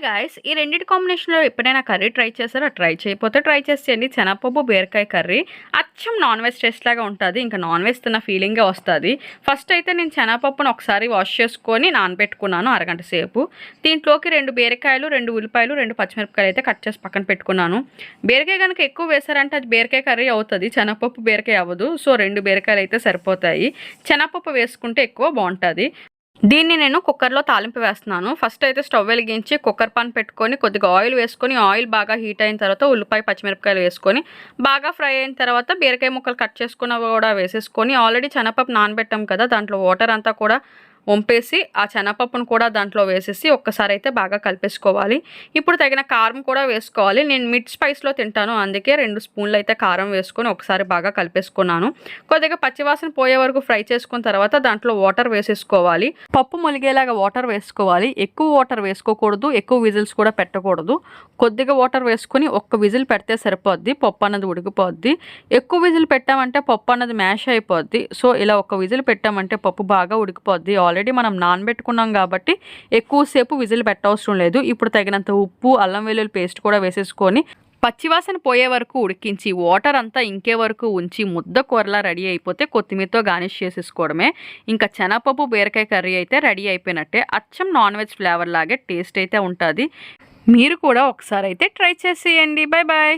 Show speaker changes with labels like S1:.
S1: Guys ఈ రెండిటి కాంబినేషన్‌లో ఎప్పుడైనా కర్రీ ట్రై చేసారా? ట్రై చేయకపోతే ట్రై చేసి చేయండి. శనగపప్పు, బీరకాయ కర్రీ అచ్చం నాన్ వెజ్ టేస్ట్ లాగా ఉంటది. ఇంకా నాన్ వెజ్ తిన్న ఫీలింగే వస్తది. ఫస్ట్ అయితే నేను శనగపప్పును ఒకసారి వాష్ చేసుకొని నానబెట్టుకున్నాను అరగంట సేపు. దీంట్లోకి 2 బీరకాయలు, 2 ఉల్లిపాయలు, 2 పచ్చిమిరపకాయలు అయితే కట్ చేసి పక్కన పెట్టుకున్నాను. బీరకాయ గనుక ఎక్కువ వేసారంటే అది బీరకాయ కర్రీ అవుతది. శనగపప్పు బీరకాయ అవ్వదు. సో 2 బీరకాయలు అయితే సరిపోతాయి. శనగపప్పు వేసుకుంటే ఎక్కువ బావుంటది. దీన్ని నేను కుక్కర్‌లో తాలింపు వేస్తున్నాను. ఫస్ట్ అయితే స్టవ్ వెలిగించి కుక్కర్ పాన్ పెట్టుకొని కొద్దిగా ఆయిల్ వేసుకొని ఆయిల్ బాగా హీట్ అయిన తర్వాత ఉల్లిపాయ, పచ్చిమిరపకాయలు వేసుకొని బాగా ఫ్రై అయిన తర్వాత బీరకాయ ముక్కలు కట్ చేసుకున్నవి కూడా వేసేసుకొని ఆల్రెడీ శనగపప్పు నానబెట్టాం కదా! దాంట్లో వాటర్ అంతా కూడా వంపేసి ఆ శనగపప్పును కూడా దాంట్లో వేసేసి ఒక్కసారి అయితే బాగా కలిపేసుకోవాలి. ఇప్పుడు తగిన కారం కూడా వేసుకోవాలి. నేను మిడ్ స్పైస్‌లో తింటాను. అందుకే 2 స్పూన్లు అయితే కారం వేసుకొని ఒకసారి బాగా కలిపేసుకున్నాను. కొద్దిగా పచ్చివాసన పోయే వరకు ఫ్రై చేసుకున్న తర్వాత దాంట్లో వాటర్ వేసేసుకోవాలి. పప్పు ములిగేలాగా వాటర్ వేసుకోవాలి. ఎక్కువ వాటర్ వేసుకోకూడదు. ఎక్కువ విజిల్స్ కూడా పెట్టకూడదు. కొద్దిగా వాటర్ వేసుకొని ఒక్క విజిల్ పెడితే సరిపోద్ది. పప్పు అన్నది ఉడికిపోద్ది. ఎక్కువ విజిల్ పెట్టామంటే పప్పు అన్నది మ్యాష్ అయిపోద్ది. సో ఇలా ఒక్క విజిల్ పెట్టామంటే పప్పు బాగా ఉడికిపోద్ది. ఆల్రెడీ మనం నానబెట్టుకున్నాం కాబట్టి ఎక్కువసేపు విజిల్ పెట్టవసరం లేదు. ఇప్పుడు తగినంత ఉప్పు, అల్లం వెల్లుల్లి పేస్ట్ కూడా వేసేసుకొని పచ్చివాసన పోయే వరకు ఉడికించి వాటర్ అంతా ఇంకే వరకు ఉంచి ముద్ద కూరలా రెడీ అయిపోతే కొత్తిమీరతో గార్నిష్ చేసేసుకోవడమే. ఇంకా శనగపప్పు, బీరకాయ కర్రీ అయితే రెడీ అయిపోయినట్టే. అచ్చం నాన్ వెజ్ ఫ్లేవర్ లాగే టేస్ట్ అయితే ఉంటుంది. మీరు కూడా ఒకసారి అయితే ట్రై చేసేయండి. Bye bye.